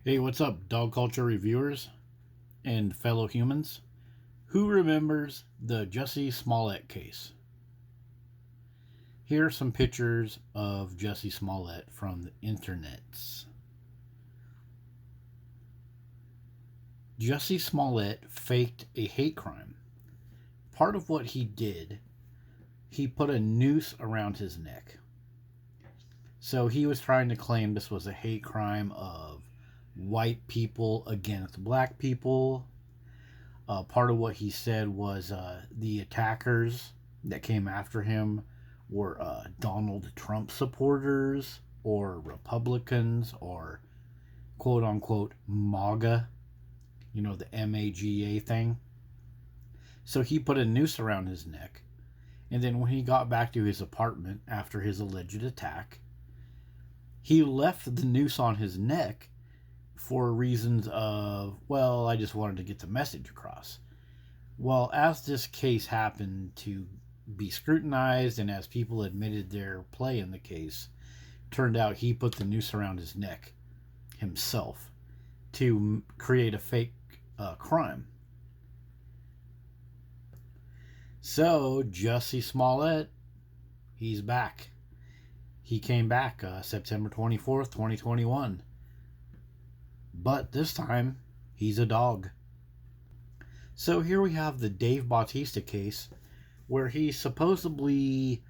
Hey, what's up, dog culture reviewers and fellow humans? Who remembers the Jussie Smollett case? Here are some pictures of Jussie Smollett from the internets. Jussie Smollett faked a hate crime. Part of what he did, he put a noose around his neck. So he was trying to claim this was a hate crime of white people against black people. Part of what he said was the attackers that came after him were Donald Trump supporters or Republicans or quote unquote MAGA, the MAGA thing. So he put a noose around his neck. And then when he got back to his apartment after his alleged attack, he left the noose on his neck for reasons of, well, I just wanted to get the message across. Well, as this case happened to be scrutinized and as people admitted their play in the case, turned out he put the noose around his neck himself to create a fake crime. So, Jussie Smollett, he's back. He came back September 24th, 2021. But this time, he's a dog. So here we have the Dave Bautista case where he supposedly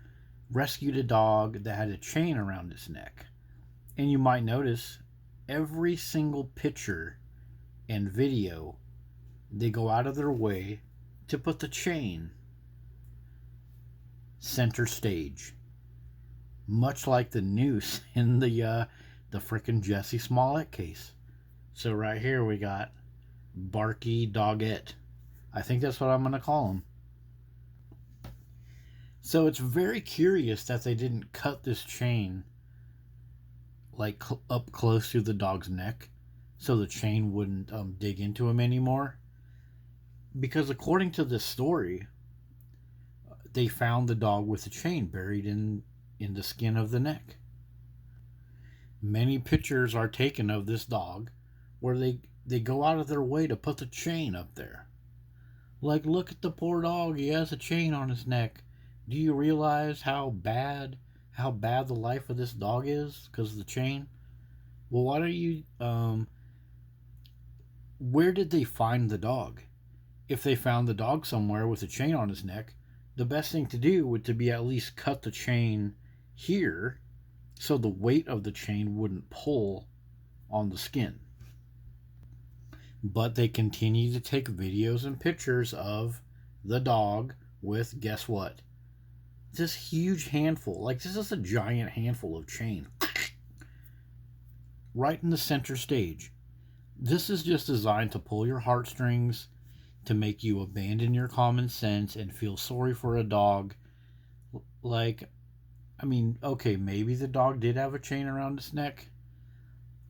rescued a dog that had a chain around its neck. And you might notice every single picture and video, they go out of their way to put the chain center stage. Much like the noose in the frickin' Jussie Smollett case. So right here we got Barky Doggett. I think that's what I'm going to call him. So it's very curious that they didn't cut this chain like up close to the dog's neck so the chain wouldn't dig into him anymore. Because according to this story, they found the dog with the chain buried in the skin of the neck. Many pictures are taken of this dog where they go out of their way to put the chain up there. Like, look at the poor dog, he has a chain on his neck. Do you realize how bad the life of this dog is because of the chain? Well, why don't you where did they find the dog? If they found the dog somewhere with a chain on his neck, the best thing to do would to be at least cut the chain here so the weight of the chain wouldn't pull on the skin. But they continue to take videos and pictures of the dog with, guess what? This huge handful. Like, this is a giant handful of chain. Right in the center stage. This is just designed to pull your heartstrings, to make you abandon your common sense and feel sorry for a dog. Like, I mean, okay, maybe the dog did have a chain around its neck.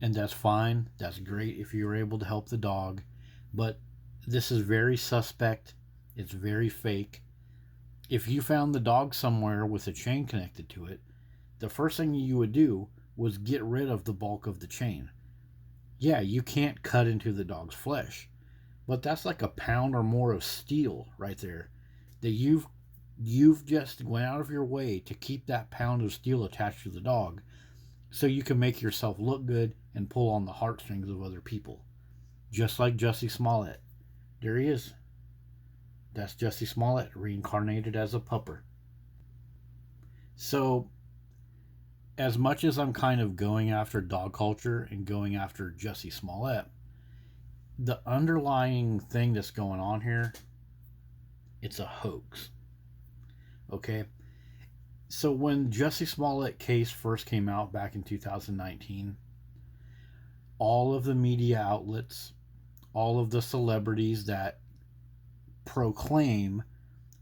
And that's fine. That's great if you were able to help the dog. But this is very suspect. It's very fake. If you found the dog somewhere with a chain connected to it, the first thing you would do was get rid of the bulk of the chain. Yeah, you can't cut into the dog's flesh, but that's like a pound or more of steel right there that you've just went out of your way to keep that pound of steel attached to the dog so you can make yourself look good and pull on the heartstrings of other people. Just like Jussie Smollett. There he is. That's Jussie Smollett reincarnated as a pupper. So, as much as I'm kind of going after dog culture and going after Jussie Smollett, the underlying thing that's going on here, it's a hoax. Okay? So when Jussie Smollett case first came out back in 2019, all of the media outlets, all of the celebrities that proclaim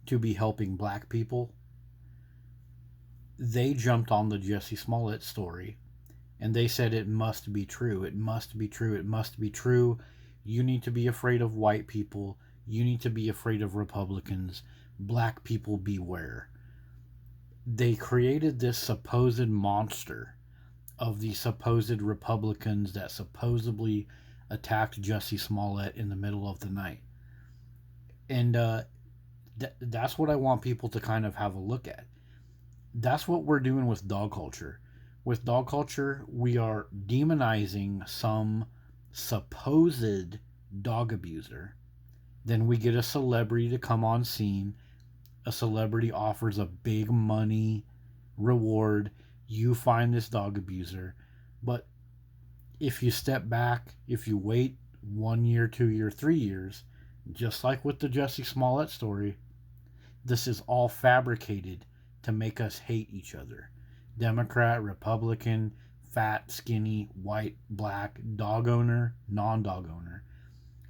to be helping black people, they jumped on the Jussie Smollett story and they said it must be true. It must be true. It must be true. You need to be afraid of white people. You need to be afraid of Republicans. Black people beware. They created this supposed monster of the supposed Republicans that supposedly attacked Jussie Smollett in the middle of the night. And that's what I want people to kind of have a look at. That's what we're doing with dog culture. With dog culture, we are demonizing some supposed dog abuser. Then we get a celebrity to come on scene. A celebrity offers a big money reward. You find this dog abuser. But if you step back, if you wait 1 year, 2 year, 3 years, just like with the Jussie Smollett story, this is all fabricated to make us hate each other. Democrat, Republican, fat, skinny, white, black, dog owner, non dog owner.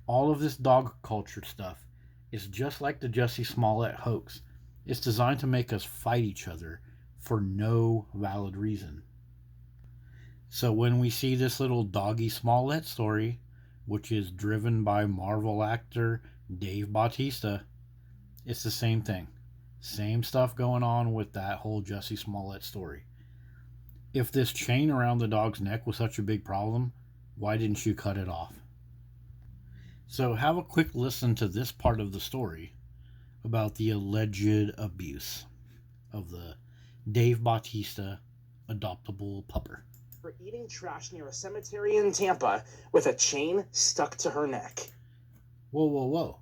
All of this dog culture stuff is just like the Jussie Smollett hoax. It's designed to make us fight each other for no valid reason. So when we see this little Doggy Smollett story, which is driven by Marvel actor Dave Bautista, it's the same thing. Same stuff going on with that whole Jussie Smollett story. If this chain around the dog's neck was such a big problem, why didn't you cut it off? So have a quick listen to this part of the story about the alleged abuse of the Dave Bautista adoptable pupper. For eating trash near a cemetery in Tampa with a chain stuck to her neck. Whoa, whoa, whoa.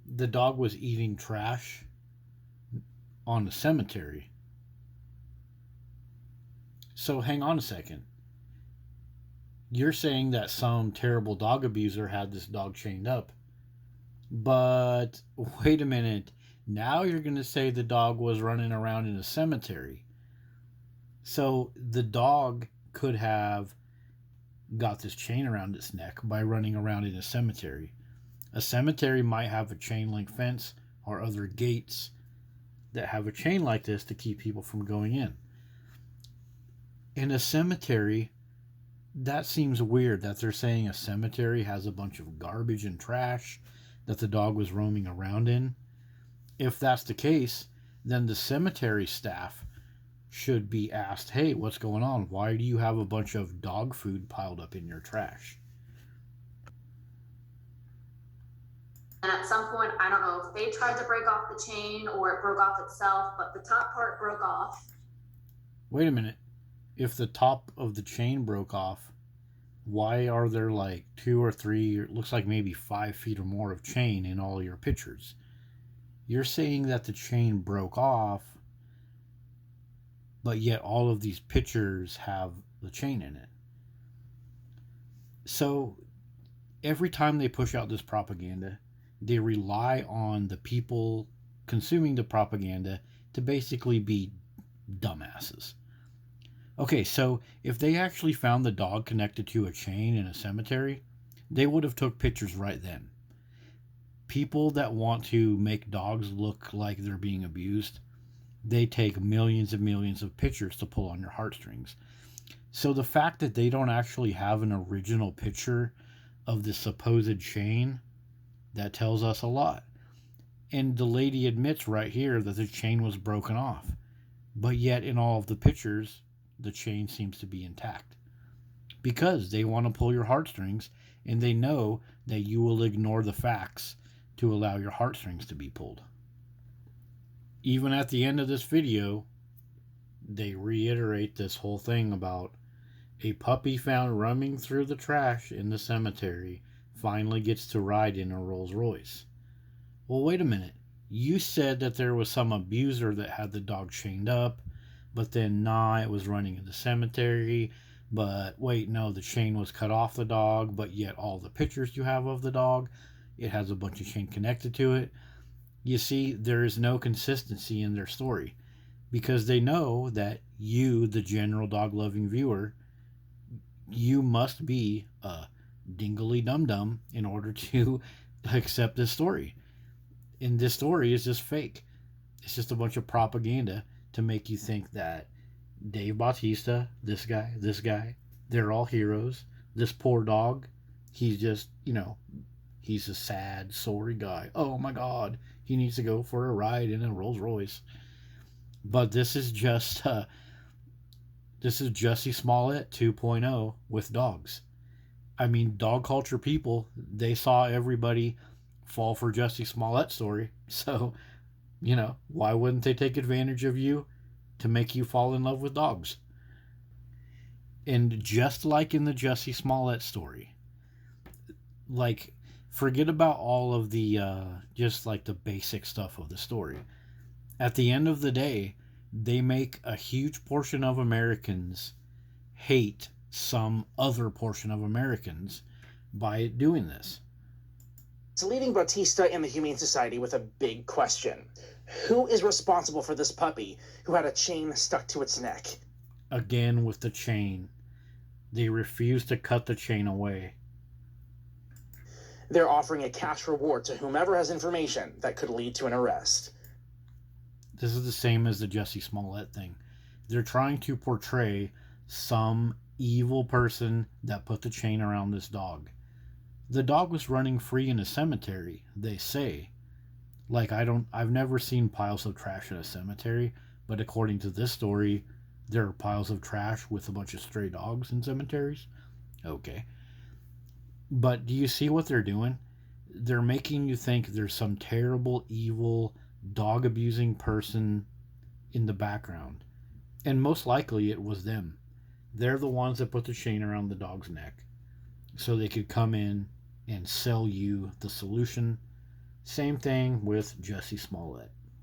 The dog was eating trash on the cemetery. So hang on a second. You're saying that some terrible dog abuser had this dog chained up. But wait a minute. Now you're going to say the dog was running around in a cemetery. So the dog could have got this chain around its neck by running around in a cemetery. A cemetery might have a chain link fence or other gates that have a chain like this to keep people from going in. In a cemetery, that seems weird that they're saying a cemetery has a bunch of garbage and trash that the dog was roaming around in. If that's the case, then the cemetery staff should be asked, hey, what's going on? Why do you have a bunch of dog food piled up in your trash? And at some point, I don't know if they tried to break off the chain or it broke off itself, but the top part broke off. Wait a minute. If the top of the chain broke off, why are there like 2 or 3, it looks like maybe 5 feet or more of chain in all your pictures? You're saying that the chain broke off, but yet all of these pictures have the chain in it. So every time they push out this propaganda, they rely on the people consuming the propaganda to basically be dumbasses. Okay, so if they actually found the dog connected to a chain in a cemetery, they would have took pictures right then. People that want to make dogs look like they're being abused, they take millions and millions of pictures to pull on your heartstrings. So the fact that they don't actually have an original picture of the supposed chain, that tells us a lot. And the lady admits right here that the chain was broken off. But yet in all of the pictures, the chain seems to be intact. Because they want to pull your heartstrings, and they know that you will ignore the facts to allow your heartstrings to be pulled. Even at the end of this video, they reiterate this whole thing about a puppy found roaming through the trash in the cemetery finally gets to ride in a Rolls Royce. Well, wait a minute. You said that there was some abuser that had the dog chained up, but then it was running in the cemetery. But wait, no, the chain was cut off the dog, but yet all the pictures you have of the dog, it has a bunch of chain connected to it. You see, there is no consistency in their story because they know that you, the general dog-loving viewer, you must be a dingly dum-dum in order to accept this story. And this story is just fake. It's just a bunch of propaganda to make you think that Dave Bautista, this guy, they're all heroes. This poor dog, he's just, he's a sad, sorry guy. Oh my God, he needs to go for a ride in a Rolls Royce. But this is just This is Jussie Smollett 2.0 with dogs. I mean, dog culture people, they saw everybody fall for Jussie Smollett's story. So, why wouldn't they take advantage of you to make you fall in love with dogs? And just like in the Jussie Smollett story, like, forget about all of the, just like the basic stuff of the story. At the end of the day, they make a huge portion of Americans hate some other portion of Americans by doing this. It's leaving Bautista and the Humane Society with a big question. Who is responsible for this puppy who had a chain stuck to its neck? Again with the chain. They refuse to cut the chain away. They're offering a cash reward to whomever has information that could lead to an arrest. This is the same as the Jussie Smollett thing. They're trying to portray some evil person that put the chain around this dog. The dog was running free in a cemetery, they say. Like, I've never seen piles of trash in a cemetery, but according to this story, there are piles of trash with a bunch of stray dogs in cemeteries. Okay. But do you see what they're doing? They're making you think there's some terrible, evil, dog abusing person in the background. And most likely it was them. They're the ones that put the chain around the dog's neck so they could come in and sell you the solution. Same thing with Jussie Smollett.